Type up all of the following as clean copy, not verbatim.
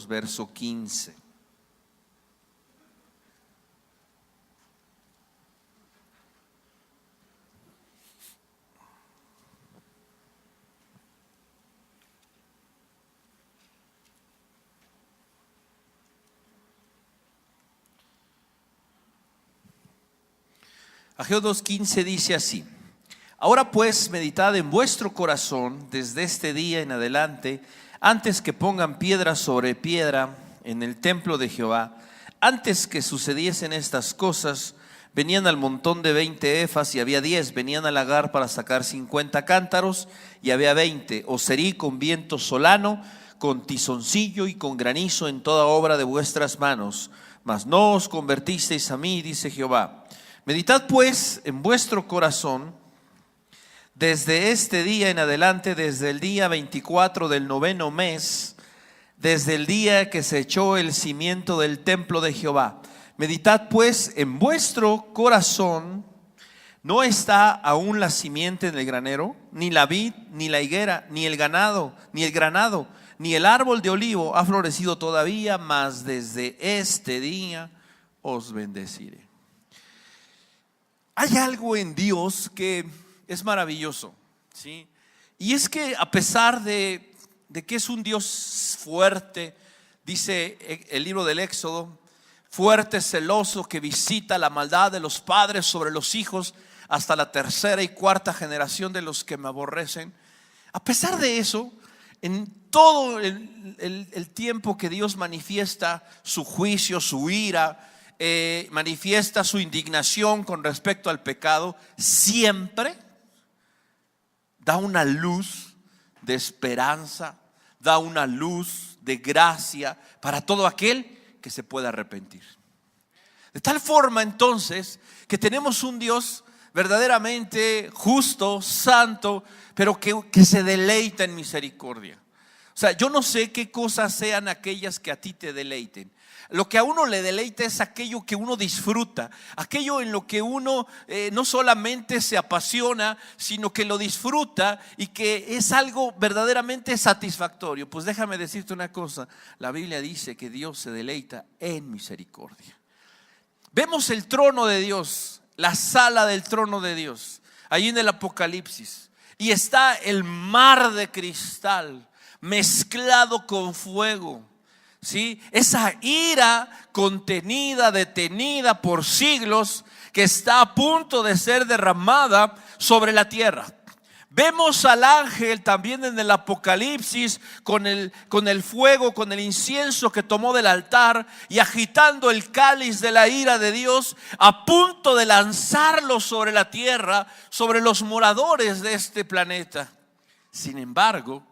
verso 15. Ageo 2:15 dice así: ahora pues meditad en vuestro corazón desde este día en adelante, antes que pongan piedra sobre piedra en el templo de Jehová. Antes que sucediesen estas cosas, venían al montón de 20 efas y había 10, venían al lagar para sacar 50 cántaros y había 20, os herí con viento solano, con tizoncillo y con granizo en toda obra de vuestras manos, mas no os convertisteis a mí, dice Jehová. Meditad pues en vuestro corazón desde este día en adelante, desde el día 24 del 9º mes, desde el día que se echó el cimiento del templo de Jehová. Meditad pues en vuestro corazón. No está aún la simiente en el granero, ni la vid, ni la higuera, ni el ganado, ni el granado, ni el árbol de olivo ha florecido todavía, mas desde este día os bendeciré. Hay algo en Dios que es maravilloso, ¿sí? Y es que a pesar de que es un Dios fuerte, dice el libro del Éxodo, fuerte, celoso, que visita la maldad de los padres sobre los hijos hasta la tercera y cuarta generación de los que me aborrecen. A pesar de eso, en todo el tiempo que Dios manifiesta su juicio, su ira, manifiesta su indignación con respecto al pecado, siempre da una luz de esperanza, da una luz de gracia para todo aquel que se pueda arrepentir. De tal forma entonces que tenemos un Dios verdaderamente justo, santo, pero que se deleita en misericordia. O sea, yo no sé qué cosas sean aquellas que a ti te deleiten. Lo que a uno le deleita es aquello que uno disfruta, aquello en lo que uno no solamente se apasiona, sino que lo disfruta y que es algo verdaderamente satisfactorio. Pues déjame decirte una cosa, la Biblia dice que Dios se deleita en misericordia. Vemos el trono de Dios, la sala del trono de Dios, ahí en el Apocalipsis, y está el mar de cristal mezclado con fuego. ¿Sí? Esa ira contenida, detenida por siglos, que está a punto de ser derramada sobre la tierra. Vemos al ángel también en el Apocalipsis con el fuego, con el incienso que tomó del altar y agitando el cáliz de la ira de Dios, a punto de lanzarlo sobre la tierra, sobre los moradores de este planeta. Sin embargo,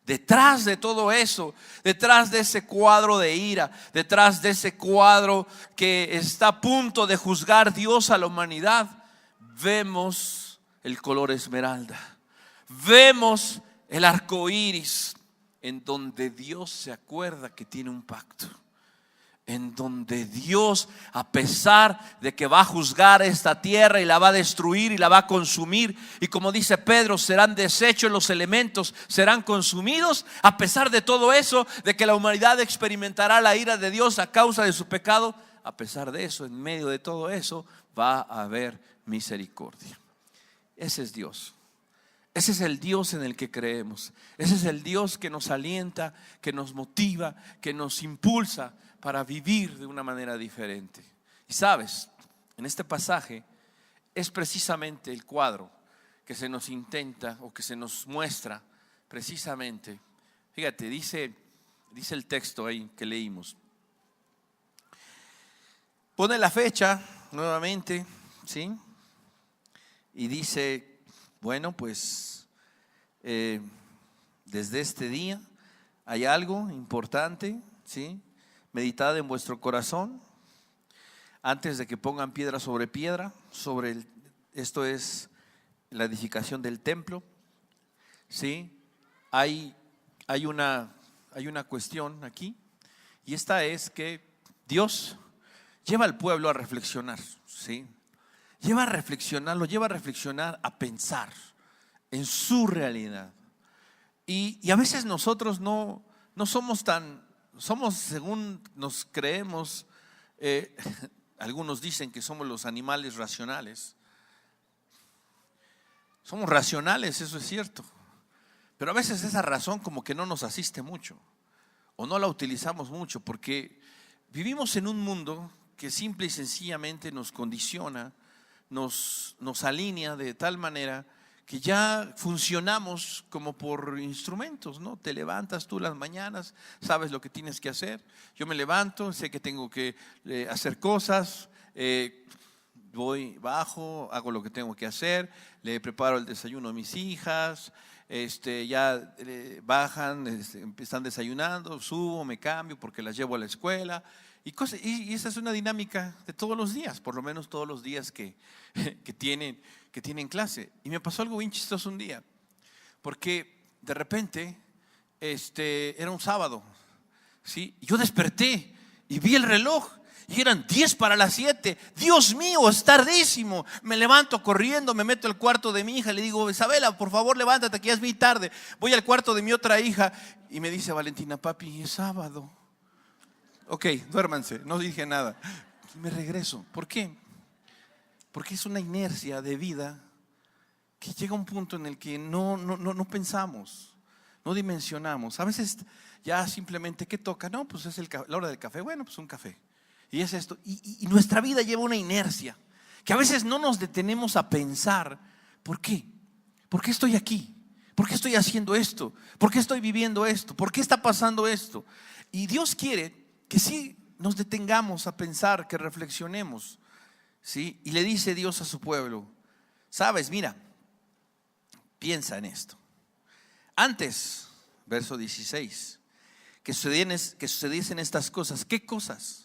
detrás de todo eso, detrás de ese cuadro de ira, detrás de ese cuadro que está a punto de juzgar Dios a la humanidad, vemos el color esmeralda, vemos el arco iris, en donde Dios se acuerda que tiene un pacto, en donde Dios, a pesar de que va a juzgar esta tierra y la va a destruir y la va a consumir, y como dice Pedro, serán deshechos los elementos, serán consumidos, a pesar de todo eso, de que la humanidad experimentará la ira de Dios a causa de su pecado, a pesar de eso, en medio de todo eso, va a haber misericordia. Ese es Dios. Ese es el Dios en el que creemos. Ese es el Dios que nos alienta, que nos motiva, que nos impulsa para vivir de una manera diferente. Y sabes, en este pasaje es precisamente el cuadro que se nos intenta o que se nos muestra precisamente. Fíjate, dice el texto ahí que leímos. Pone la fecha nuevamente, ¿sí? Y dice, bueno, pues desde este día hay algo importante, ¿sí? Meditad en vuestro corazón antes de que pongan piedra sobre piedra, esto es la edificación del templo, ¿sí? Hay una cuestión aquí, y esta es que Dios lleva al pueblo a reflexionar, ¿sí? Lleva a reflexionar, lo lleva a reflexionar, a pensar en su realidad. Y a veces nosotros no somos tan somos, según nos creemos, algunos dicen que somos los animales racionales. Somos racionales, eso es cierto, pero a veces esa razón como que no nos asiste mucho o no la utilizamos mucho, porque vivimos en un mundo que simple y sencillamente nos condiciona, nos alinea de tal manera que ya funcionamos como por instrumentos, ¿no? Te levantas tú las mañanas, sabes lo que tienes que hacer. Yo me levanto, sé que tengo que hacer cosas, voy, bajo, hago lo que tengo que hacer, le preparo el desayuno a mis hijas, ya bajan, están desayunando, subo, me cambio porque las llevo a la escuela y esa es una dinámica de todos los días, por lo menos todos los días que tienen clase. Y me pasó algo bien chistoso un día, porque de repente era un sábado, ¿sí? Yo desperté y vi el reloj y eran 10 para las 7. Dios mío, es tardísimo. Me levanto corriendo, me meto al cuarto de mi hija, le digo: Isabela, por favor levántate, que ya es muy tarde. Voy al cuarto de mi otra hija y me dice Valentina: papi, es sábado. Ok, duérmanse, no dije nada. Y me regreso. ¿Por qué? Porque es una inercia de vida que llega a un punto en el que no pensamos, no dimensionamos. A veces ya simplemente, ¿qué toca? No, pues es la hora del café. Bueno, pues un café. Y es esto. Y nuestra vida lleva una inercia que a veces no nos detenemos a pensar: ¿por qué? ¿Por qué estoy aquí? ¿Por qué estoy haciendo esto? ¿Por qué estoy viviendo esto? ¿Por qué está pasando esto? Y Dios quiere que sí nos detengamos a pensar, que reflexionemos, ¿sí? Y le dice Dios a su pueblo: sabes, mira, piensa en esto. Antes, verso 16, que sucediesen estas cosas. ¿Qué cosas?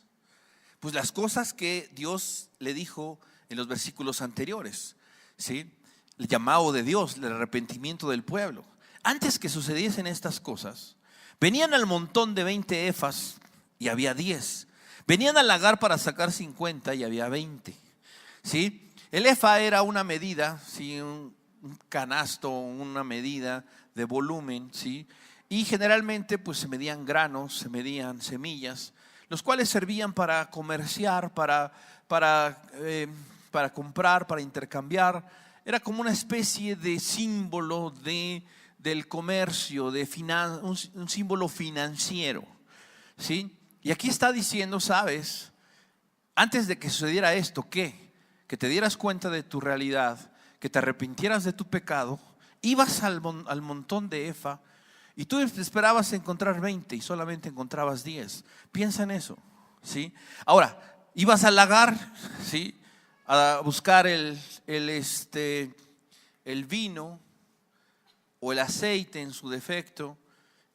Pues las cosas que Dios le dijo en los versículos anteriores, ¿sí? El llamado de Dios, el arrepentimiento del pueblo. Antes que sucediesen estas cosas, venían al montón de 20 efas y había 10. Venían al lagar para sacar 50 y había 20. ¿Sí? El efa era una medida, ¿sí? un canasto, una medida de volumen, ¿sí? Y generalmente pues se medían granos, se medían semillas, los cuales servían para comerciar, para comprar, para intercambiar. Era como una especie de símbolo del comercio, un símbolo financiero, ¿sí? Y aquí está diciendo: sabes, antes de que sucediera esto, ¿qué? Que te dieras cuenta de tu realidad, que te arrepintieras de tu pecado, ibas al montón de efa y tú esperabas encontrar 20 y solamente encontrabas 10. Piensa en eso, ¿sí? Ahora, ibas al lagar, ¿sí? A buscar el vino o el aceite en su defecto,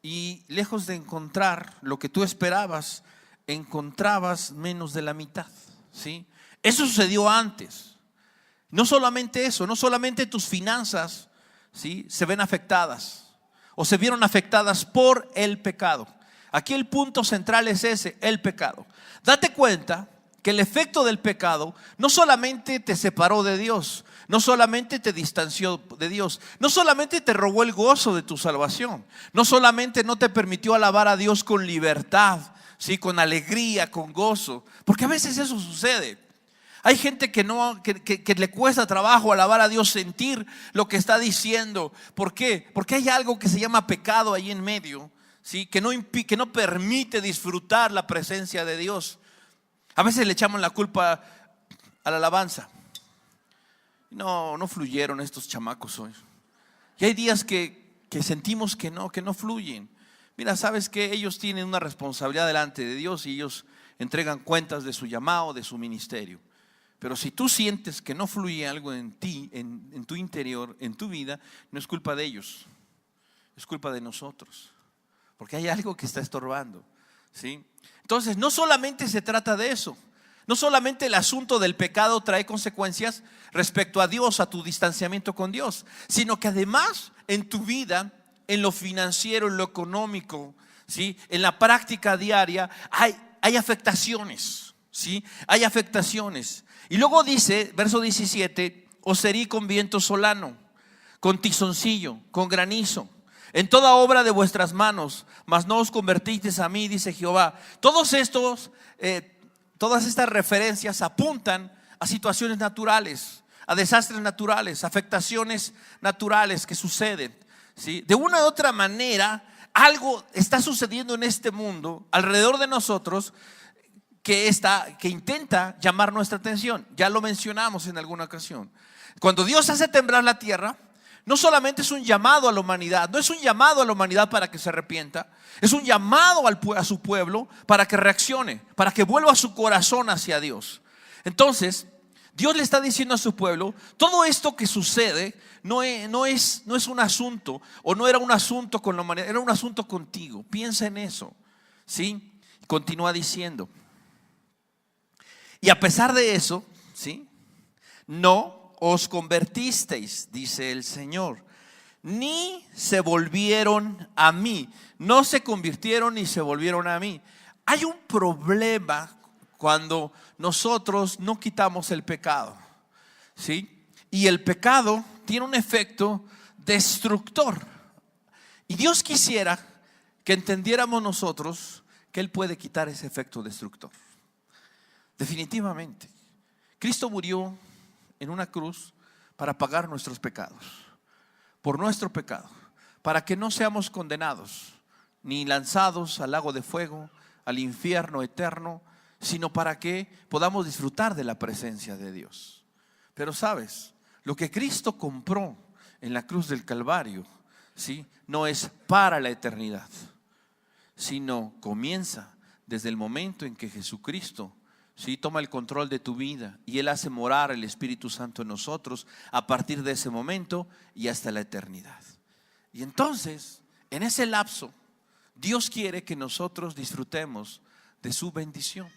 y lejos de encontrar lo que tú esperabas, encontrabas menos de la mitad, ¿sí? Eso sucedió antes. No solamente eso, no solamente tus finanzas, ¿sí? Se ven afectadas o se vieron afectadas por el pecado. Aquí el punto central es ese: el pecado. Date cuenta que el efecto del pecado no solamente te separó de Dios, no solamente te distanció de Dios, no solamente te robó el gozo de tu salvación, no solamente no te permitió alabar a Dios con libertad, ¿sí? Con alegría, con gozo, porque a veces eso sucede. Hay gente que le cuesta trabajo alabar a Dios, sentir lo que está diciendo. ¿Por qué? Porque hay algo que se llama pecado ahí en medio, ¿sí? que no permite disfrutar la presencia de Dios. A veces le echamos la culpa a la alabanza. No fluyeron estos chamacos hoy. Y hay días que sentimos que no fluyen. Mira, sabes que ellos tienen una responsabilidad delante de Dios y ellos entregan cuentas de su llamado, de su ministerio. Pero si tú sientes que no fluye algo en ti, en tu interior, en tu vida, no es culpa de ellos, es culpa de nosotros, porque hay algo que está estorbando, ¿sí? Entonces no solamente se trata de eso, no solamente el asunto del pecado trae consecuencias respecto a Dios, a tu distanciamiento con Dios, sino que además en tu vida, en lo financiero, en lo económico, ¿sí? En la práctica diaria hay afectaciones, ¿sí? Hay afectaciones. Y luego dice, verso 17: os herí con viento solano, con tizoncillo, con granizo. en toda obra de vuestras manos, mas no os convertisteis a mí, dice Jehová. Todas estas referencias apuntan a situaciones naturales, a desastres naturales, afectaciones naturales que suceden, ¿sí? De una u otra manera, algo está sucediendo en este mundo, alrededor de nosotros, que intenta llamar nuestra atención. Ya lo mencionamos en alguna ocasión. Cuando Dios hace temblar la tierra, no solamente es un llamado a la humanidad, no es un llamado a la humanidad para que se arrepienta, es un llamado a su pueblo para que reaccione, para que vuelva su corazón hacia Dios. Entonces, Dios le está diciendo a su pueblo, todo esto que sucede no es un asunto, o no era un asunto con la humanidad, era un asunto contigo. Piensa en eso, ¿sí? Continúa diciendo, y a pesar de eso, ¿sí?, no os convertisteis, dice el Señor, ni se volvieron a mí. No se convirtieron ni se volvieron a mí. Hay un problema cuando nosotros no quitamos el pecado, ¿sí? Y el pecado tiene un efecto destructor. Y Dios quisiera que entendiéramos nosotros que Él puede quitar ese efecto destructor. Definitivamente. Cristo murió en una cruz para pagar nuestros pecados, por nuestro pecado, para que no seamos condenados ni lanzados al lago de fuego, al infierno eterno, sino para que podamos disfrutar de la presencia de Dios. Pero sabes, lo que Cristo compró en la cruz del Calvario, ¿sí?, no es para la eternidad, sino comienza desde el momento en que Jesucristo, ¿sí?, toma el control de tu vida y Él hace morar el Espíritu Santo en nosotros a partir de ese momento y hasta la eternidad. Y entonces, en ese lapso, Dios quiere que nosotros disfrutemos de su bendición,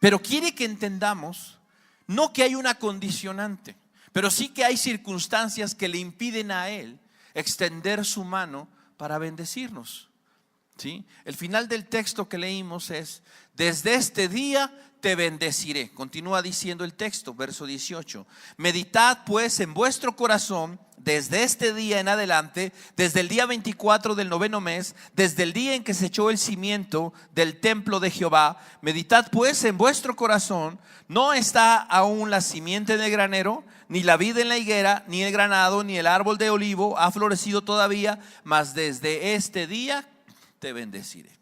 pero quiere que entendamos no que hay una condicionante, pero sí que hay circunstancias que le impiden a Él extender su mano para bendecirnos, ¿sí? El final del texto que leímos es: desde este día te bendeciré. Continúa diciendo el texto, verso 18: meditad pues en vuestro corazón desde este día en adelante, desde el día 24 del noveno mes, desde el día en que se echó el cimiento del templo de Jehová. Meditad pues en vuestro corazón, no está aún la simiente del granero, ni la vid en la higuera, ni el granado, ni el árbol de olivo ha florecido todavía, mas desde este día te bendeciré.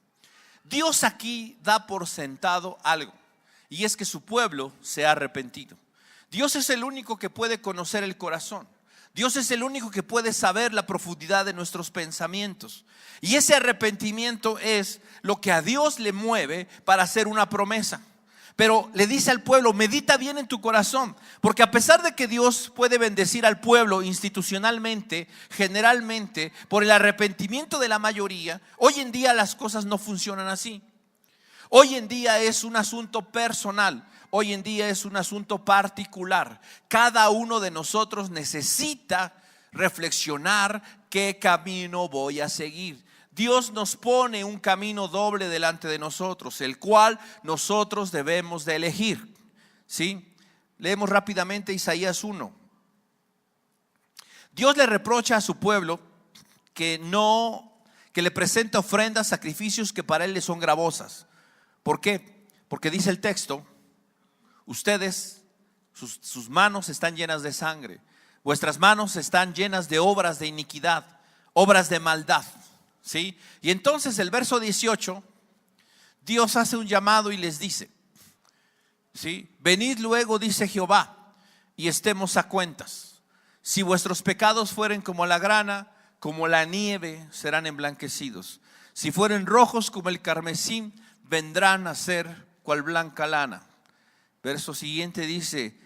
Dios aquí da por sentado algo, y es que su pueblo se ha arrepentido. Dios es el único que puede conocer el corazón. Dios es el único que puede saber la profundidad de nuestros pensamientos. Y ese arrepentimiento es lo que a Dios le mueve para hacer una promesa. Pero le dice al pueblo: medita bien en tu corazón, porque a pesar de que Dios puede bendecir al pueblo institucionalmente, generalmente, por el arrepentimiento de la mayoría, hoy en día las cosas no funcionan así. Hoy en día es un asunto personal. Hoy en día es un asunto particular. Cada uno de nosotros necesita reflexionar qué camino voy a seguir. Dios nos pone un camino doble delante de nosotros, el cual nosotros debemos de elegir, ¿sí? Leemos rápidamente Isaías 1. Dios le reprocha a su pueblo que le presenta ofrendas, sacrificios que para él le son gravosas. ¿Por qué? Porque dice el texto: ustedes, sus manos están llenas de sangre, vuestras manos están llenas de obras de iniquidad, obras de maldad, ¿sí? Y entonces el verso 18, Dios hace un llamado y les dice, ¿sí? Venid luego, dice Jehová, y estemos a cuentas. Si vuestros pecados fueren como la grana, como la nieve serán emblanquecidos. Si fueren rojos como el carmesí, vendrán a ser cual blanca lana. Verso siguiente dice: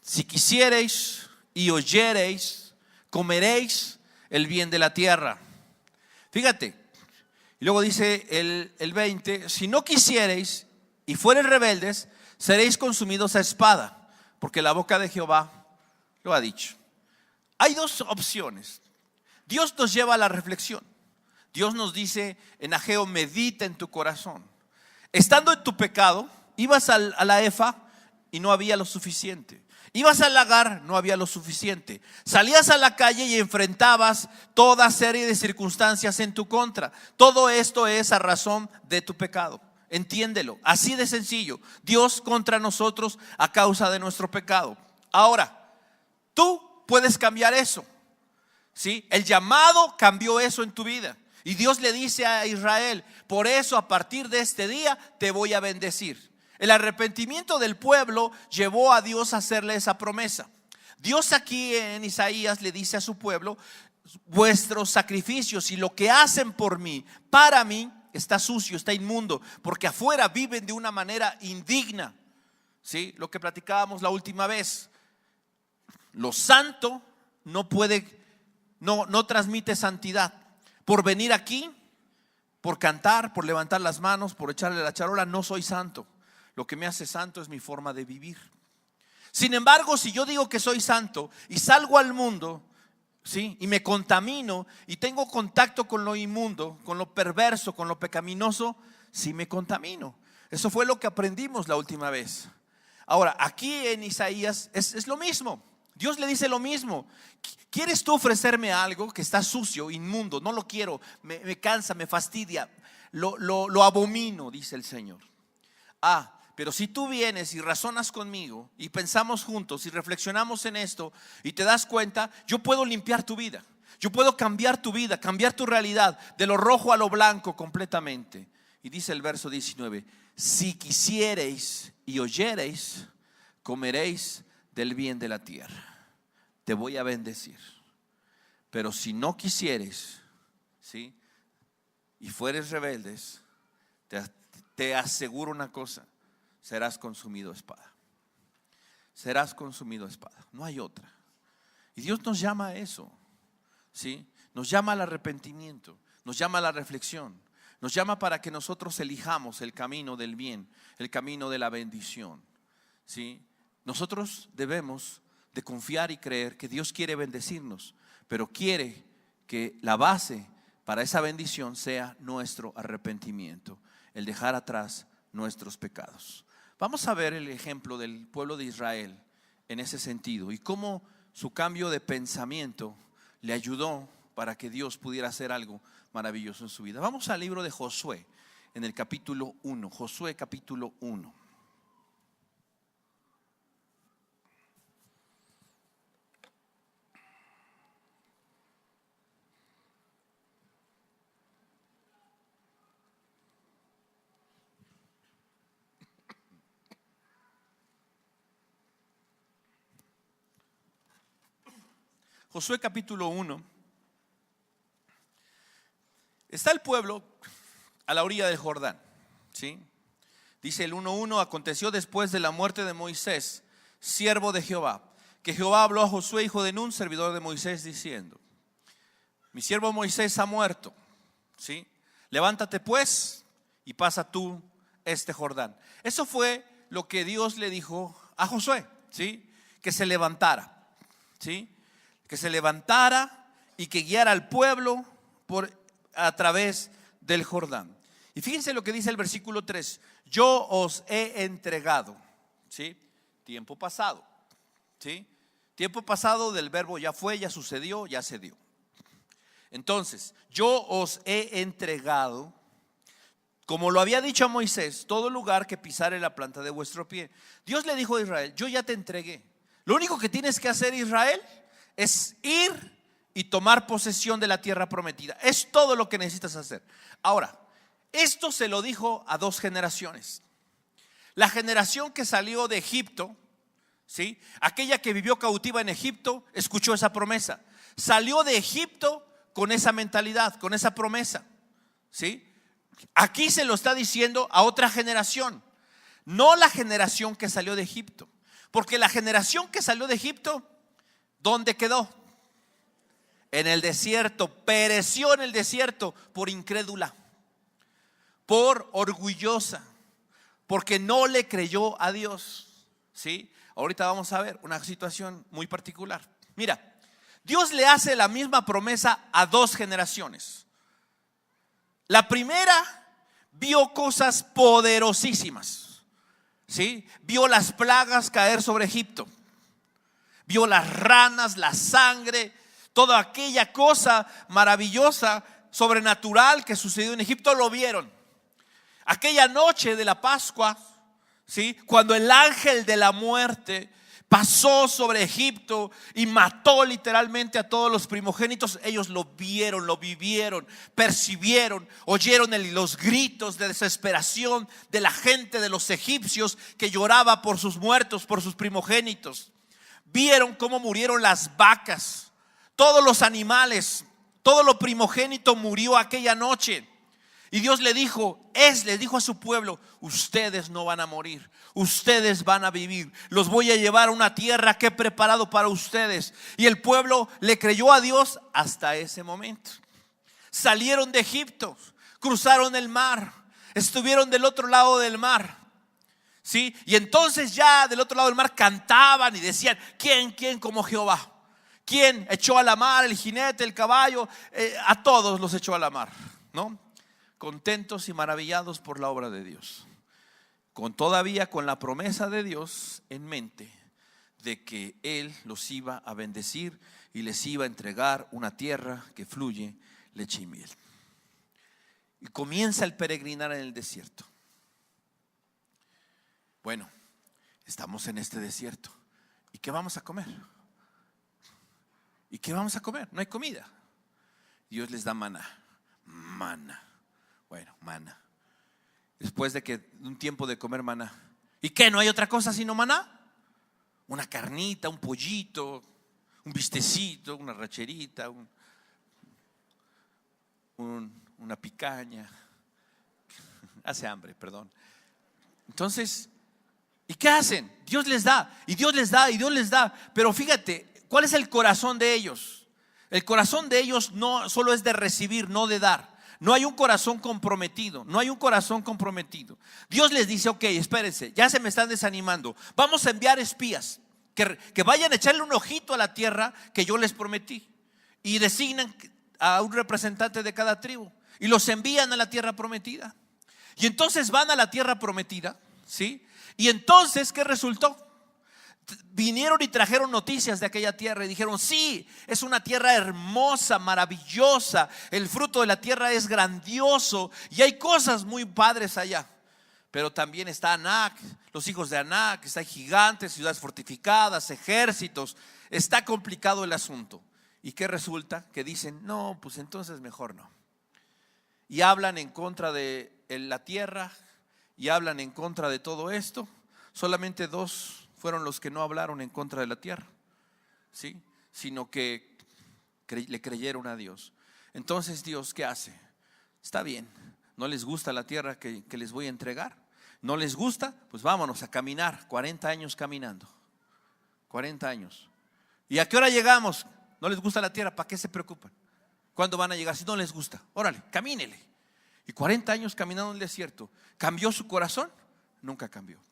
si quisiereis y oyereis, comeréis el bien de la tierra. Fíjate, y luego dice el 20: si no quisiereis y fuereis rebeldes, seréis consumidos a espada, porque la boca de Jehová lo ha dicho. Hay dos opciones. Dios nos lleva a la reflexión. Dios nos dice en Ageo: medita en tu corazón. Estando en tu pecado, ibas a la EFA y no había lo suficiente. Ibas al lagar, no había lo suficiente. Salías a la calle y enfrentabas toda serie de circunstancias en tu contra. Todo esto es a razón de tu pecado. Entiéndelo, así de sencillo. Dios contra nosotros a causa de nuestro pecado. Ahora, tú puedes cambiar eso, ¿sí? El llamado cambió eso en tu vida. Y Dios le dice a Israel: por eso a partir de este día te voy a bendecir. El arrepentimiento del pueblo llevó a Dios a hacerle esa promesa. Dios aquí en Isaías le dice a su pueblo: vuestros sacrificios y lo que hacen por mí, para mí, está sucio, está inmundo, porque afuera viven de una manera indigna. ¿Sí? Lo que platicábamos la última vez. Lo santo no transmite santidad. Por venir aquí, por cantar, por levantar las manos, por echarle la charola, no soy santo. Lo que me hace santo es mi forma de vivir. Sin embargo, si yo digo que soy santo y salgo al mundo, ¿sí?, y me contamino y tengo contacto con lo inmundo, con lo perverso, con lo pecaminoso, sí me contamino. Eso fue lo que aprendimos la última vez. Ahora, aquí en Isaías es lo mismo. Dios le dice lo mismo. ¿Quieres tú ofrecerme algo que está sucio, inmundo? No lo quiero, me cansa, me fastidia, lo abomino, dice el Señor. Pero si tú vienes y razonas conmigo y pensamos juntos y reflexionamos en esto y te das cuenta, yo puedo limpiar tu vida. Yo puedo cambiar tu vida, cambiar tu realidad de lo rojo a lo blanco completamente. Y dice el verso 19: si quisiereis y oyereis, comeréis del bien de la tierra. Te voy a bendecir. Pero si no quisieres, ¿sí?, y fueres rebeldes, te aseguro una cosa: serás consumido a espada. Serás consumido a espada. No hay otra. Y Dios nos llama a eso, ¿sí? Nos llama al arrepentimiento, nos llama a la reflexión, nos llama para que nosotros elijamos el camino del bien, el camino de la bendición, ¿sí? Nosotros debemos de confiar y creer que Dios quiere bendecirnos, pero quiere que la base para esa bendición sea nuestro arrepentimiento, el dejar atrás nuestros pecados. Vamos a ver el ejemplo del pueblo de Israel en ese sentido y cómo su cambio de pensamiento le ayudó para que Dios pudiera hacer algo maravilloso en su vida. Vamos al libro de Josué, en el capítulo 1. Josué capítulo 1. Josué capítulo 1. Está el pueblo a la orilla del Jordán, ¿sí? Dice el 1:1: aconteció después de la muerte de Moisés, siervo de Jehová, que Jehová habló a Josué, hijo de Nun, servidor de Moisés, diciendo: mi siervo Moisés ha muerto, ¿sí? Levántate pues y pasa tú este Jordán. Eso fue lo que Dios le dijo a Josué, ¿sí? Que se levantara, ¿sí? Que se levantara y que guiara al pueblo a través del Jordán. Y fíjense lo que dice el versículo 3: yo os he entregado, ¿sí? Tiempo pasado, ¿sí? Tiempo pasado del verbo ya fue, ya sucedió, ya se dio. Entonces, yo os he entregado, como lo había dicho a Moisés, todo lugar que pisare la planta de vuestro pie. Dios le dijo a Israel: yo ya te entregué. Lo único que tienes que hacer, Israel, es ir y tomar posesión de la tierra prometida. Es todo lo que necesitas hacer. Ahora, esto se lo dijo a dos generaciones. La generación que salió de Egipto, ¿sí?, aquella que vivió cautiva en Egipto, escuchó esa promesa. Salió de Egipto con esa mentalidad, con esa promesa, ¿sí? Aquí se lo está diciendo a otra generación, no la generación que salió de Egipto. Porque la generación que salió de Egipto, ¿dónde quedó? En el desierto. Pereció en el desierto por incrédula, por orgullosa, porque no le creyó a Dios, ¿sí? Ahorita vamos a ver una situación muy particular. Mira, Dios le hace la misma promesa a dos generaciones. La primera vio cosas poderosísimas. ¿sí? Vio las plagas caer sobre Egipto. Vio las ranas, la sangre, toda aquella cosa maravillosa, sobrenatural que sucedió en Egipto, lo vieron. Aquella noche de la Pascua, ¿sí? Cuando el ángel de la muerte pasó sobre Egipto y mató literalmente a todos los primogénitos, ellos lo vieron, lo vivieron, percibieron, oyeron los gritos de desesperación de la gente, de los egipcios que lloraba por sus muertos, por sus primogénitos. Vieron cómo murieron las vacas, todos los animales, todo lo primogénito murió aquella noche. Y Dios le dijo a su pueblo: ustedes no van a morir, ustedes van a vivir. Los voy a llevar a una tierra que he preparado para ustedes. Y el pueblo le creyó a Dios hasta ese momento. Salieron de Egipto, cruzaron el mar, estuvieron del otro lado del mar, ¿sí? Y entonces ya del otro lado del mar cantaban y decían: ¿quién como Jehová? ¿Quién echó a la mar el jinete, el caballo? A todos los echó a la mar, ¿no? Contentos y maravillados por la obra de Dios, todavía con la promesa de Dios en mente de que Él los iba a bendecir y les iba a entregar una tierra que fluye leche y miel. Y comienza el peregrinar en el desierto. Bueno, estamos en este desierto. ¿Y qué vamos a comer? ¿Y qué vamos a comer? No hay comida. Dios les da maná. Bueno, maná. Después de un tiempo de comer maná, ¿y qué? ¿No hay otra cosa sino maná? Una carnita, un pollito, un bistecito, una racherita, una picaña. Hace hambre, perdón. Entonces, ¿y qué hacen? Dios les da, y Dios les da, y Dios les da. Pero fíjate, ¿cuál es el corazón de ellos? El corazón de ellos no solo es de recibir, no de dar. No hay un corazón comprometido, no hay un corazón comprometido. Dios les dice: ok, espérense, ya se me están desanimando. Vamos a enviar espías que vayan a echarle un ojito a la tierra que yo les prometí. Y designan a un representante de cada tribu y los envían a la tierra prometida. Y entonces van a la tierra prometida, ¿sí? Y entonces, ¿qué resultó? Vinieron y trajeron noticias de aquella tierra y dijeron: sí, es una tierra hermosa, maravillosa, el fruto de la tierra es grandioso y hay cosas muy padres allá. Pero también está Anac, los hijos de Anac, hay gigantes, ciudades fortificadas, ejércitos. Está complicado el asunto. ¿Y qué resulta? Que dicen: no, pues entonces mejor no. Y hablan en contra de la tierra y hablan en contra de todo esto. Solamente 2 fueron los que no hablaron en contra de la tierra, ¿sí? Sino que le creyeron a Dios. Entonces Dios, ¿qué hace? Está bien, ¿no les gusta la tierra que les voy a entregar? ¿No les gusta? Pues vámonos a caminar. 40 años caminando, 40 años. ¿Y a qué hora llegamos? ¿No les gusta la tierra? ¿Para qué se preocupan? ¿Cuándo van a llegar? Si no les gusta, órale, camínele. Y 40 años caminando en el desierto. ¿Cambió su corazón? Nunca cambió.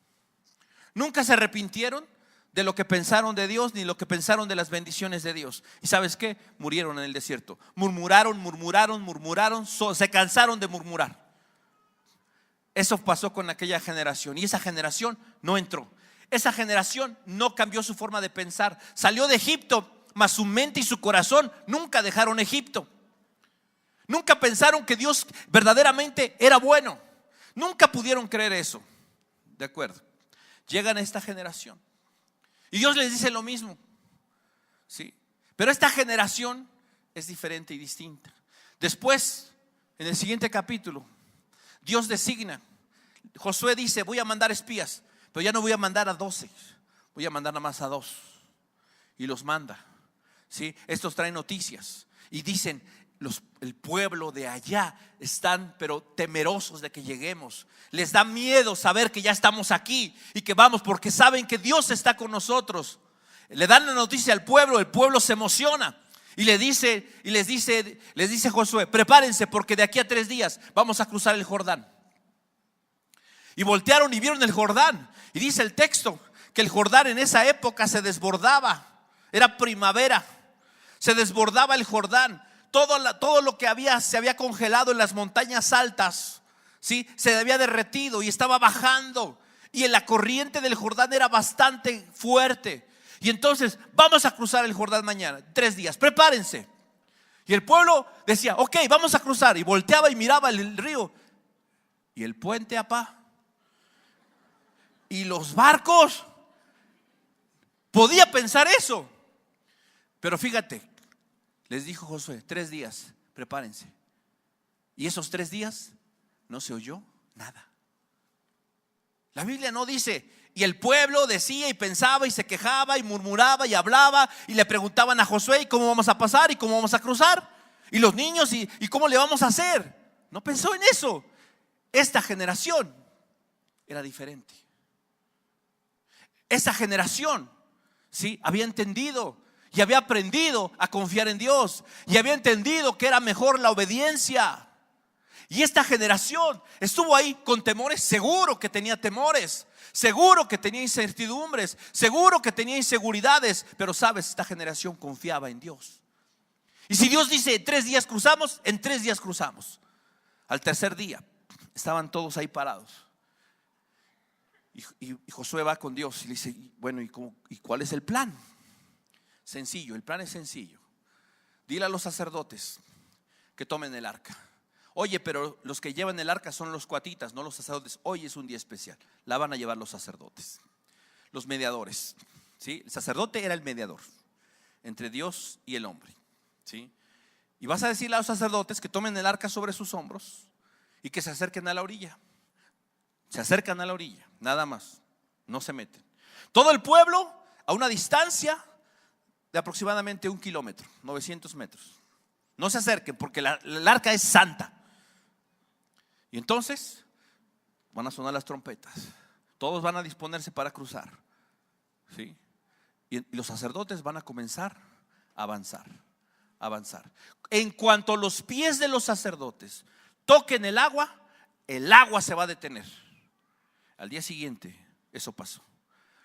Nunca se arrepintieron de lo que pensaron de Dios, ni lo que pensaron de las bendiciones de Dios. ¿Y sabes qué? Murieron en el desierto. Murmuraron, se cansaron de murmurar. Eso pasó con aquella generación. Y esa generación no entró. Esa generación no cambió su forma de pensar. Salió de Egipto, mas su mente y su corazón nunca dejaron Egipto. Nunca pensaron que Dios verdaderamente era bueno. Nunca pudieron creer eso. De acuerdo. Llegan a esta generación y Dios les dice lo mismo, ¿sí? Pero esta generación es diferente y distinta. Después, en el siguiente capítulo, Dios designa. Josué dice: voy a mandar espías, pero ya no voy a mandar a 12, voy a mandar nada más a 2. Y los manda, ¿sí? Estos traen noticias y dicen: el pueblo de allá están pero temerosos de que lleguemos. Les da miedo saber que ya estamos aquí y que vamos, porque saben que Dios está con nosotros. Le dan la noticia al pueblo, el pueblo se emociona y les dice Josué: prepárense, porque de aquí a 3 días vamos a cruzar el Jordán. Y voltearon y vieron el Jordán, y dice el texto que el Jordán en esa época se desbordaba. Era primavera, se desbordaba el Jordán. Todo lo que se había congelado en las montañas altas, ¿sí? Se había derretido y estaba bajando. y en la corriente del Jordán era bastante fuerte. Y entonces, vamos a cruzar el Jordán mañana, 3 días, prepárense. Y el pueblo decía, ok, vamos a cruzar. Y volteaba y miraba el río. Y el puente, apá. Y los barcos. Podía pensar eso. Pero fíjate, les dijo Josué, 3 días, prepárense. Y esos 3 días no se oyó nada. La Biblia no dice, y el pueblo decía y pensaba y se quejaba y murmuraba y hablaba y le preguntaban a Josué, ¿y cómo vamos a pasar? ¿Y cómo vamos a cruzar? Y los niños, ¿y cómo le vamos a hacer? No pensó en eso. Esta generación era diferente. Esta generación, ¿sí?, había entendido y había aprendido a confiar en Dios y había entendido que era mejor la obediencia. Y esta generación estuvo ahí con temores, seguro que tenía temores, seguro que tenía incertidumbres, seguro que tenía inseguridades, pero sabes, esta generación confiaba en Dios. Y si Dios dice 3 días cruzamos, en 3 días cruzamos. Al tercer día estaban todos ahí parados. Y Josué va con Dios y le dice, bueno, ¿y cuál es el plan? Sencillo, el plan es sencillo. Dile a los sacerdotes que tomen el arca. Oye, pero los que llevan el arca son los coatitas, no los sacerdotes. Hoy es un día especial, la van a llevar los sacerdotes, los mediadores, ¿sí? El sacerdote era el mediador entre Dios y el hombre, ¿sí? Y vas a decirle a los sacerdotes que tomen el arca sobre sus hombros y que se acerquen a la orilla. Se acercan a la orilla, nada más, no se meten. Todo el pueblo a una distancia de aproximadamente 1 kilómetro, 900 metros. No se acerquen porque el arca es santa. Y entonces van a sonar las trompetas. Todos van a disponerse para cruzar, ¿sí? Y los sacerdotes van a comenzar a avanzar. En cuanto los pies de los sacerdotes toquen el agua se va a detener. Al día siguiente eso pasó.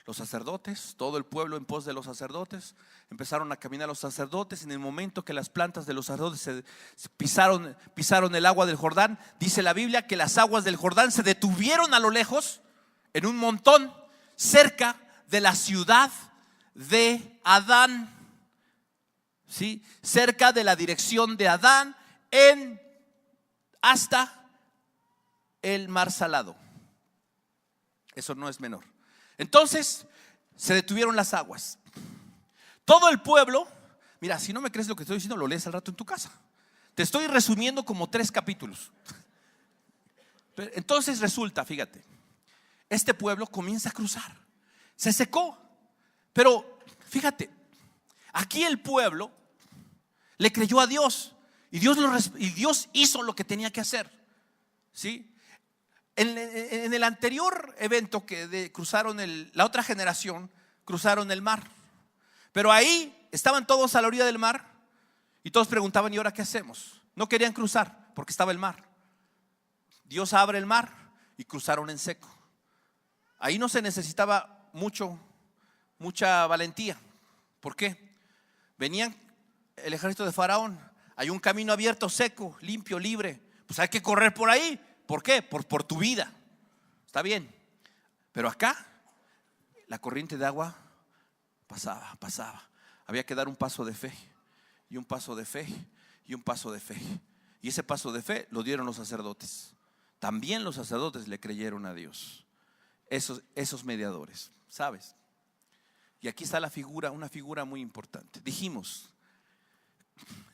Los sacerdotes, todo el pueblo en pos de los sacerdotes, empezaron a caminar los sacerdotes. En el momento que las plantas de los sacerdotes pisaron el agua del Jordán, dice la Biblia que las aguas del Jordán se detuvieron a lo lejos, en un montón, cerca de la ciudad de Adán, ¿sí? Cerca de la dirección de Adán, hasta el mar Salado. Eso no es menor. Entonces se detuvieron las aguas. Todo el pueblo, mira, si no me crees lo que estoy diciendo, lo lees al rato en tu casa. Te estoy resumiendo como 3 capítulos. Entonces resulta, fíjate, este pueblo comienza a cruzar. Se secó. Pero fíjate, aquí el pueblo le creyó a Dios y Dios hizo lo que tenía que hacer, ¿sí? En el anterior evento que cruzaron la otra generación, cruzaron el mar. Pero ahí estaban todos a la orilla del mar y todos preguntaban, ¿y ahora qué hacemos? No querían cruzar porque estaba el mar. Dios abre el mar y cruzaron en seco. Ahí no se necesitaba mucha valentía. ¿Por qué? Venían el ejército de Faraón, hay un camino abierto, seco, limpio, libre. Pues hay que correr por ahí. ¿Por qué? Por tu vida. Está bien. Pero acá la corriente de agua pasaba. Había que dar un paso de fe, y un paso de fe, y un paso de fe. Y ese paso de fe lo dieron los sacerdotes. También los sacerdotes le creyeron a Dios. Esos mediadores, ¿sabes? Y aquí está una figura muy importante. Dijimos,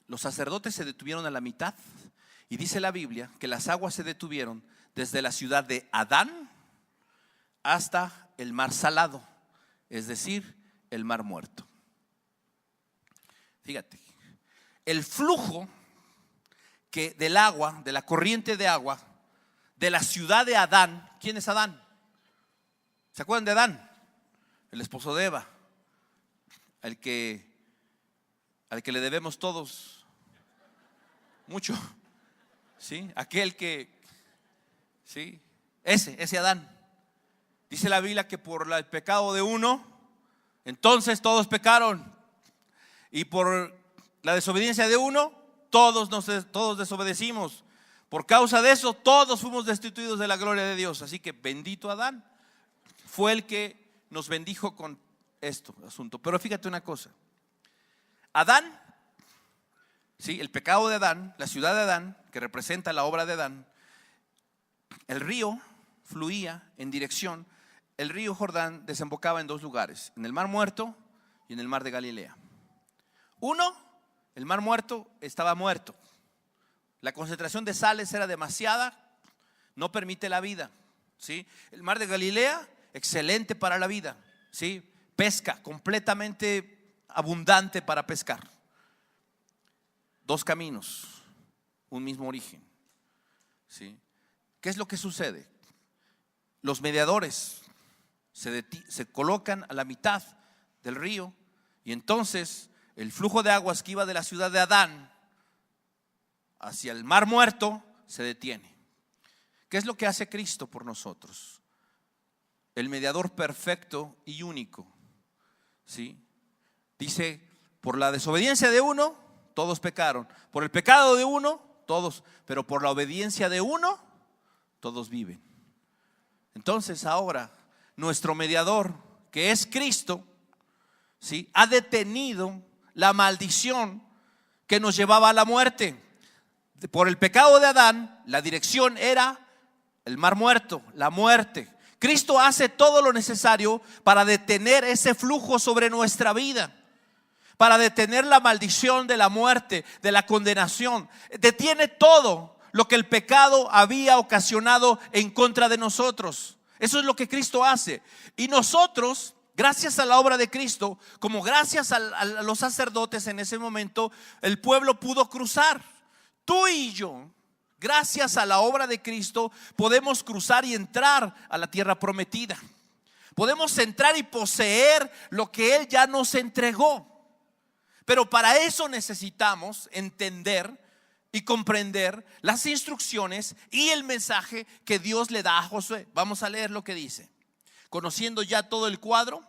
los sacerdotes se detuvieron a la mitad. Y dice la Biblia que las aguas se detuvieron desde la ciudad de Adán hasta el mar Salado, es decir, el mar Muerto. Fíjate, el flujo del agua, de la corriente de agua, de la ciudad de Adán. ¿Quién es Adán? ¿Se acuerdan de Adán? El esposo de Eva, al que le debemos todos mucho. ¿Sí? Aquel que, ¿sí? Ese Adán. Dice la Biblia que por el pecado de uno, entonces todos pecaron. Y por la desobediencia de uno, todos desobedecimos. Por causa de eso, todos fuimos destituidos de la gloria de Dios. Así que bendito Adán. fue el que nos bendijo con esto asunto. Pero fíjate una cosa, Adán, sí, el pecado de Adán, la ciudad de Adán, que representa la obra de Adán, el río fluía en dirección, el río Jordán desembocaba en dos lugares, en el Mar Muerto y en el Mar de Galilea. Uno, el Mar Muerto estaba muerto, la concentración de sales era demasiada, no permite la vida, ¿sí? El Mar de Galilea, excelente para la vida, ¿sí? Pesca, completamente abundante para pescar. Dos caminos, un mismo origen, ¿sí? ¿Qué es lo que sucede? Los mediadores se colocan a la mitad del río y entonces el flujo de aguas que iba de la ciudad de Adán hacia el Mar Muerto se detiene. ¿Qué es lo que hace Cristo por nosotros? El mediador perfecto y único, ¿sí? Dice, por la desobediencia de uno, todos pecaron. Por el pecado de uno, todos. Pero por la obediencia de uno, todos viven. Entonces ahora, nuestro mediador, que es Cristo, ¿sí?, ha detenido la maldición que nos llevaba a la muerte. Por el pecado de Adán, la dirección era el Mar Muerto, la muerte. Cristo hace todo lo necesario para detener ese flujo sobre nuestra vida, para detener la maldición de la muerte, de la condenación. Detiene todo lo que el pecado había ocasionado en contra de nosotros. Eso es lo que Cristo hace. Y nosotros, gracias a la obra de Cristo, como gracias a los sacerdotes en ese momento, el pueblo pudo cruzar. Tú y yo, gracias a la obra de Cristo, podemos cruzar y entrar a la tierra prometida. Podemos entrar y poseer lo que Él ya nos entregó. Pero para eso necesitamos entender y comprender las instrucciones y el mensaje que Dios le da a Josué. Vamos a leer lo que dice. Conociendo ya todo el cuadro,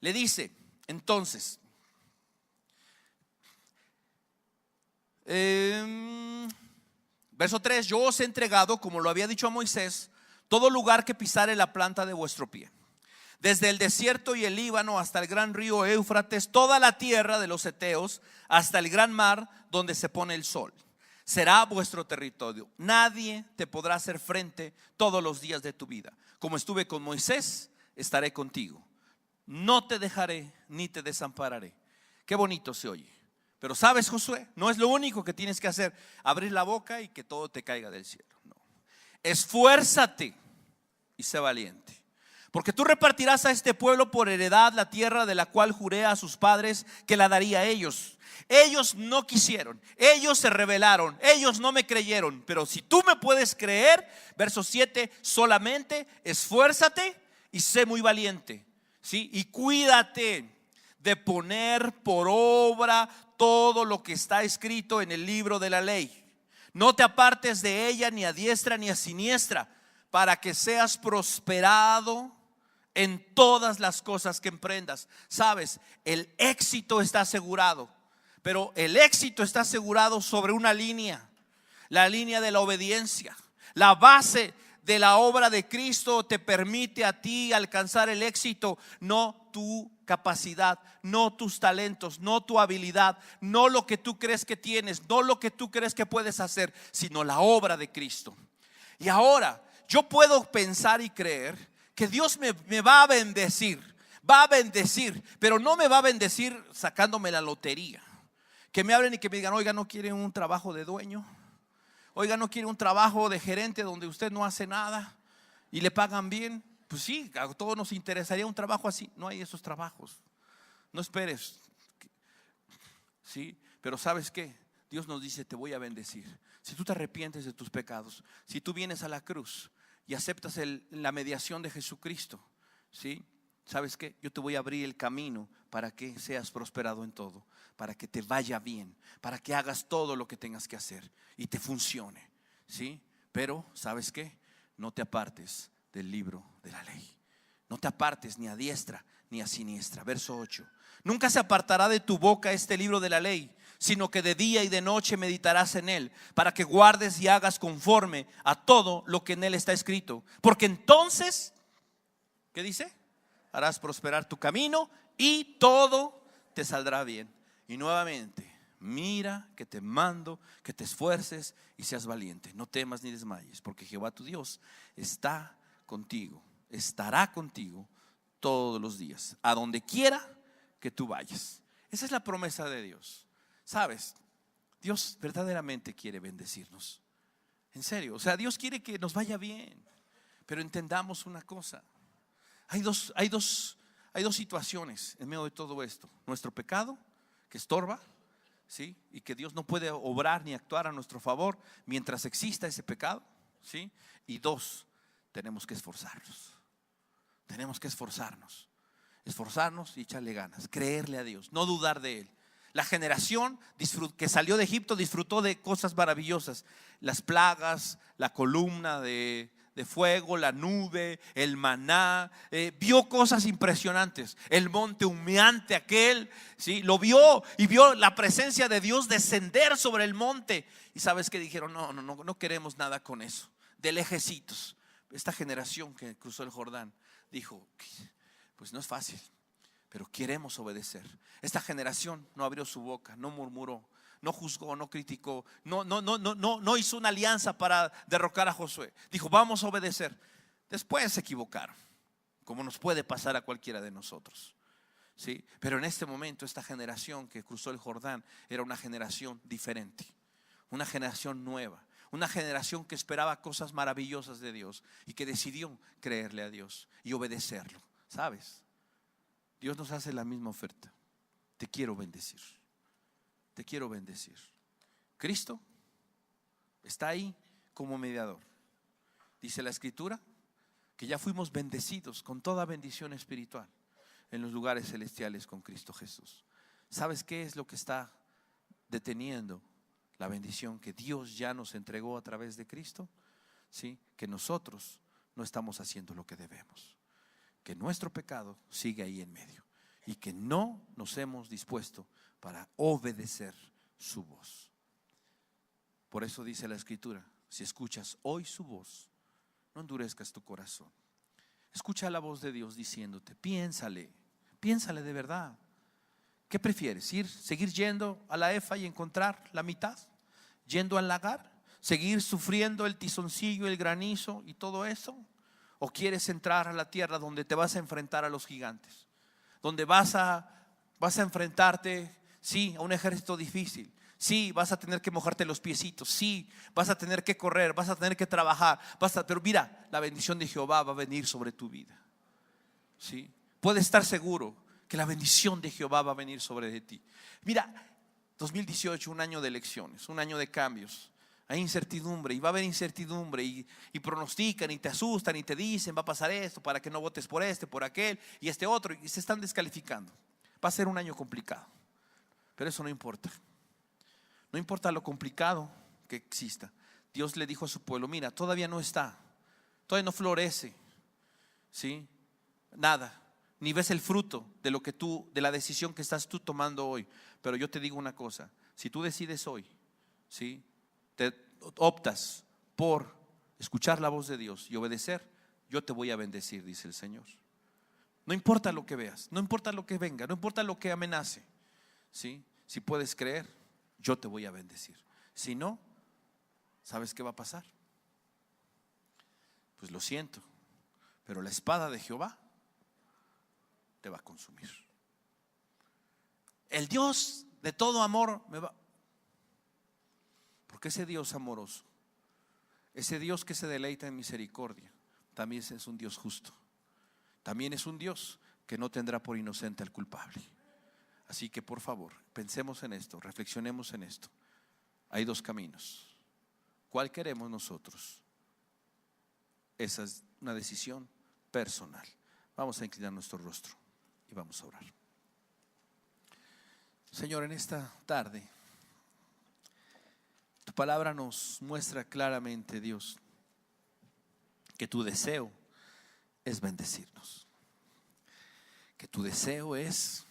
le dice entonces, verso 3: yo os he entregado, como lo había dicho a Moisés, todo lugar que pisare la planta de vuestro pie, desde el desierto y el Líbano hasta el gran río Éufrates, toda la tierra de los heteos, hasta el gran mar donde se pone el sol. Será vuestro territorio. Nadie te podrá hacer frente todos los días de tu vida. Como estuve con Moisés, estaré contigo. No te dejaré ni te desampararé. Qué bonito se oye. Pero sabes, Josué, no es lo único que tienes que hacer, abrir la boca y que todo te caiga del cielo. No. Esfuérzate y sé valiente, porque tú repartirás a este pueblo por heredad la tierra de la cual juré a sus padres que la daría a ellos. Ellos no quisieron, ellos se rebelaron, ellos no me creyeron. Pero si tú me puedes creer, verso 7, solamente esfuérzate y sé muy valiente, ¿sí? Y cuídate de poner por obra todo lo que está escrito en el libro de la ley. No te apartes de ella ni a diestra ni a siniestra, para que seas prosperado en todas las cosas que emprendas. Sabes, el éxito está asegurado, pero el éxito está asegurado sobre una línea, la línea de la obediencia. La base de la obra de Cristo te permite a ti alcanzar el éxito, no tu capacidad, no tus talentos, no tu habilidad, no lo que tú crees que tienes, no lo que tú crees que puedes hacer, sino la obra de Cristo. Y ahora yo puedo pensar y creer que Dios me va a bendecir, pero no me va a bendecir sacándome la lotería. Que me hablen y que me digan: oiga, ¿no quiere un trabajo de dueño? Oiga, ¿no quiere un trabajo de gerente donde usted no hace nada y le pagan bien? Pues sí, a todos nos interesaría un trabajo así. No hay esos trabajos. No esperes. Sí, pero ¿sabes qué? Dios nos dice: te voy a bendecir. Si tú te arrepientes de tus pecados, si tú vienes a la cruz y aceptas la mediación de Jesucristo, ¿sí? ¿Sabes qué? Yo te voy a abrir el camino para que seas prosperado en todo, para que te vaya bien, para que hagas todo lo que tengas que hacer y te funcione, ¿sí? Pero ¿sabes qué? No te apartes del libro de la ley. No te apartes ni a diestra ni a siniestra. Verso 8: nunca se apartará de tu boca este libro de la ley, sino que de día y de noche meditarás en él, para que guardes y hagas conforme a todo lo que en él está escrito. Porque entonces ¿Qué dice? Harás prosperar tu camino y todo te saldrá bien. Y nuevamente, mira que te mando que te esfuerces y seas valiente. No temas ni desmayes, porque Jehová tu Dios está contigo, estará contigo todos los días, a donde quiera que tú vayas. Esa es la promesa de Dios. ¿Sabes? Dios verdaderamente quiere bendecirnos. En serio, o sea, Dios quiere que nos vaya bien. Pero entendamos una cosa. Hay dos situaciones en medio de todo esto. Nuestro pecado, que estorba, ¿sí? Y que Dios no puede obrar ni actuar a nuestro favor mientras exista ese pecado, ¿sí? Y dos, tenemos que esforzarnos. Tenemos que esforzarnos y echarle ganas, creerle a Dios, no dudar de Él. La generación que salió de Egipto disfrutó de cosas maravillosas. Las plagas, la columna de fuego, la nube, el maná, vio cosas impresionantes. El monte humeante aquel, ¿sí? Lo vio y vio la presencia de Dios descender sobre el monte. Y sabes que dijeron, no queremos nada con eso. De lejecitos. Esta generación que cruzó el Jordán dijo, pues no es fácil, pero queremos obedecer. Esta generación no abrió su boca, no murmuró, no juzgó, no criticó, no hizo una alianza para derrocar a Josué. Dijo, vamos a obedecer. Después se equivocaron, como nos puede pasar a cualquiera de nosotros, ¿sí? Pero en este momento esta generación que cruzó el Jordán era una generación diferente, una generación nueva, una generación que esperaba cosas maravillosas de Dios y que decidió creerle a Dios y obedecerlo. ¿Sabes? Dios nos hace la misma oferta. Te quiero bendecir. Te quiero bendecir. Cristo está ahí como mediador. Dice la Escritura que ya fuimos bendecidos con toda bendición espiritual en los lugares celestiales con Cristo Jesús. ¿Sabes qué es lo que está deteniendo la bendición que Dios ya nos entregó a través de Cristo? ¿Sí? Que nosotros no estamos haciendo lo que debemos, que nuestro pecado sigue ahí en medio y que no nos hemos dispuesto para obedecer su voz. Por eso dice la Escritura, si escuchas hoy su voz, no endurezcas tu corazón. Escucha la voz de Dios diciéndote, piénsale de verdad. ¿Qué prefieres? ¿Seguir yendo a la Efa y encontrar la mitad? ¿Yendo al lagar? ¿Seguir sufriendo el tizoncillo, el granizo y todo eso? ¿O quieres entrar a la tierra donde te vas a enfrentar a los gigantes? Donde vas a enfrentarte, sí, a un ejército difícil. Sí, vas a tener que mojarte los piecitos. Sí, vas a tener que correr, vas a tener que trabajar. Pero mira, la bendición de Jehová va a venir sobre tu vida. Sí, puedes estar seguro que la bendición de Jehová va a venir sobre de ti. Mira, 2018, un año de elecciones, un año de cambios. Hay incertidumbre y va a haber incertidumbre y pronostican y te asustan y te dicen va a pasar esto para que no votes por este, por aquel y este otro, y se están descalificando. Va a ser un año complicado, pero eso no importa. No importa lo complicado que exista. Dios le dijo a su pueblo, mira, todavía no no florece, ¿sí? Nada, ni ves el fruto de la decisión que estás tú tomando hoy. Pero yo te digo una cosa, si tú decides hoy, ¿sí? Te optas por escuchar la voz de Dios y obedecer, yo te voy a bendecir, dice el Señor. No importa lo que veas, no importa lo que venga, no importa lo que amenace, ¿sí? Si puedes creer, yo te voy a bendecir. Si no, ¿sabes qué va a pasar? Pues lo siento, pero la espada de Jehová te va a consumir. El Dios de todo amor porque ese Dios amoroso, ese Dios que se deleita en misericordia, también es un Dios justo. También es un Dios que no tendrá por inocente al culpable. Así que por favor, pensemos en esto, reflexionemos en esto. Hay dos caminos. ¿Cuál queremos nosotros? Esa es una decisión personal. Vamos a inclinar nuestro rostro y vamos a orar. Señor, en esta tarde tu palabra nos muestra claramente, Dios, que tu deseo es bendecirnos, que tu deseo es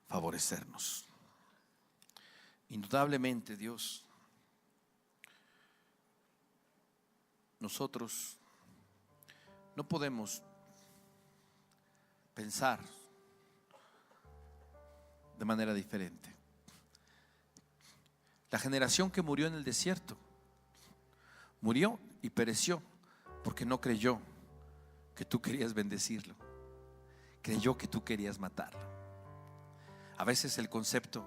favorecernos. Indudablemente, Dios, nosotros no podemos pensar de manera diferente. La generación que murió en el desierto murió y pereció porque no creyó que tú querías bendecirlo, creyó que tú querías matarlo. A veces el concepto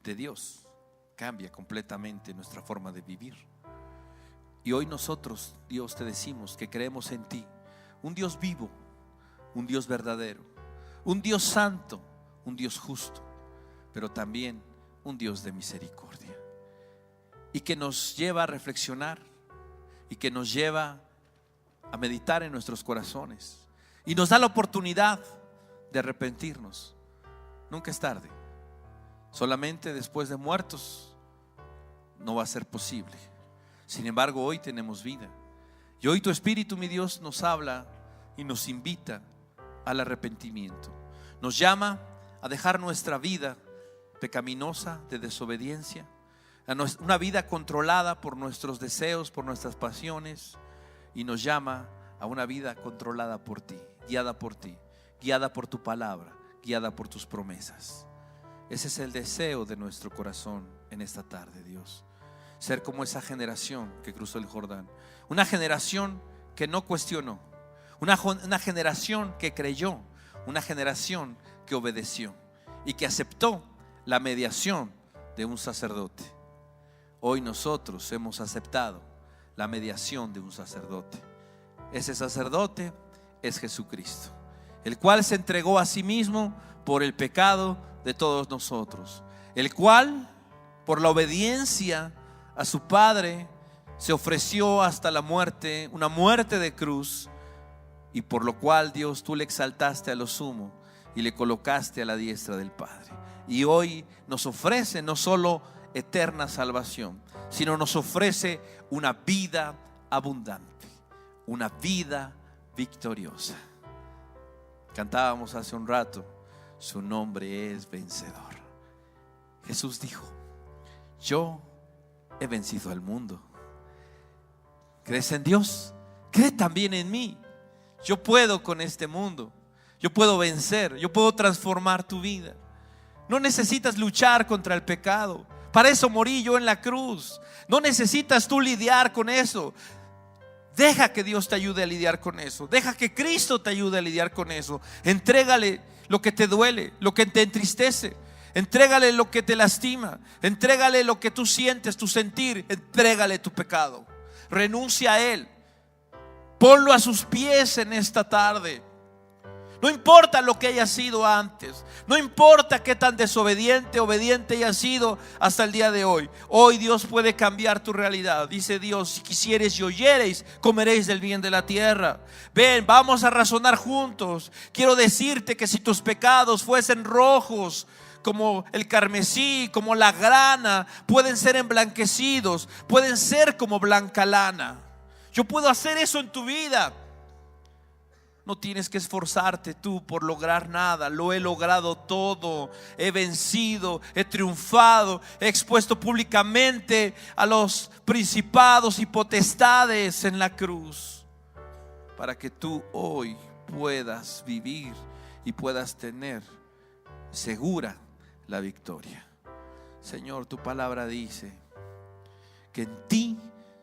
de Dios cambia completamente nuestra forma de vivir. Y hoy nosotros, Dios, te decimos que creemos en ti, un Dios vivo, un Dios verdadero, un Dios santo, un Dios justo, pero también un Dios de misericordia, y que nos lleva a reflexionar y que nos lleva a meditar en nuestros corazones y nos da la oportunidad de arrepentirnos. Nunca es tarde, solamente después de muertos no va a ser posible. Sin embargo, hoy tenemos vida y hoy tu Espíritu, mi Dios, nos habla y nos invita al arrepentimiento. Nos llama a dejar nuestra vida pecaminosa de desobediencia, una vida controlada por nuestros deseos, por nuestras pasiones, y nos llama a una vida controlada por ti, guiada por tu palabra, guiada por tus promesas. Ese es el deseo de nuestro corazón en esta tarde, Dios. Ser como esa generación que cruzó el Jordán, una generación que no cuestionó, una generación que creyó, una generación que obedeció y que aceptó la mediación de un sacerdote. Hoy nosotros hemos aceptado la mediación de un sacerdote. Ese sacerdote es Jesucristo, el cual se entregó a sí mismo por el pecado de todos nosotros, el cual por la obediencia a su Padre se ofreció hasta la muerte, una muerte de cruz, y por lo cual, Dios, tú le exaltaste a lo sumo y le colocaste a la diestra del Padre. Y hoy nos ofrece no solo eterna salvación, sino nos ofrece una vida abundante, una vida victoriosa. Cantábamos hace un rato, su nombre es vencedor. Jesús dijo: yo he vencido al mundo. ¿Crees en Dios? Cree también en mí. Yo puedo con este mundo, yo puedo vencer, yo puedo transformar tu vida. No necesitas luchar contra el pecado. Para eso morí yo en la cruz. No necesitas tú lidiar con eso. Deja que Dios te ayude a lidiar con eso. Deja que Cristo te ayude a lidiar con eso. Entrégale lo que te duele, lo que te entristece. Entrégale lo que te lastima. Entrégale lo que tú sientes, tu sentir. Entrégale tu pecado. Renuncia a él. Ponlo a sus pies en esta tarde. No importa lo que haya sido antes, no importa qué tan desobediente, obediente haya sido hasta el día de hoy. Hoy Dios puede cambiar tu realidad. Dice Dios: si quisiereis y oyereis, comeréis del bien de la tierra. Ven, vamos a razonar juntos. Quiero decirte que si tus pecados fuesen rojos como el carmesí, como la grana, pueden ser emblanquecidos, pueden ser como blanca lana. Yo puedo hacer eso en tu vida. No tienes que esforzarte tú por lograr nada. Lo he logrado todo. He vencido, he triunfado, he expuesto públicamente a los principados y potestades en la cruz, para que tú hoy puedas vivir y puedas tener segura la victoria. Señor, tu palabra dice que en ti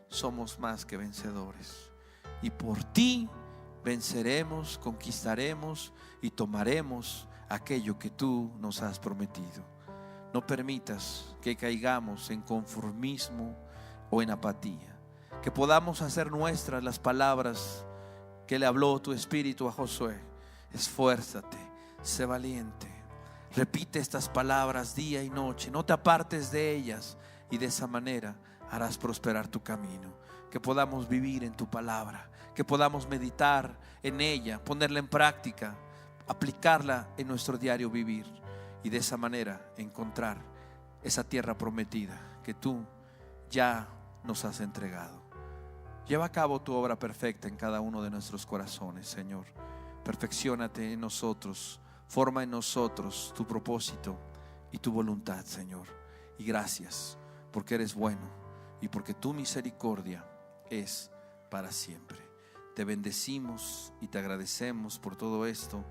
somos más que vencedores, y por ti venceremos, conquistaremos y tomaremos aquello que tú nos has prometido. No permitas que caigamos en conformismo o en apatía. Que podamos hacer nuestras las palabras que le habló tu Espíritu a Josué. Esfuérzate, sé valiente. Repite estas palabras día y noche. No te apartes de ellas, y de esa manera harás prosperar tu camino. Que podamos vivir en tu palabra, que podamos meditar en ella, ponerla en práctica, aplicarla en nuestro diario vivir, y de esa manera encontrar esa tierra prometida que tú ya nos has entregado. Lleva a cabo tu obra perfecta en cada uno de nuestros corazones, Señor. Perfecciónate en nosotros, forma en nosotros tu propósito y tu voluntad, Señor. Y gracias porque eres bueno y porque tu misericordia es para siempre. Te bendecimos y te agradecemos por todo esto.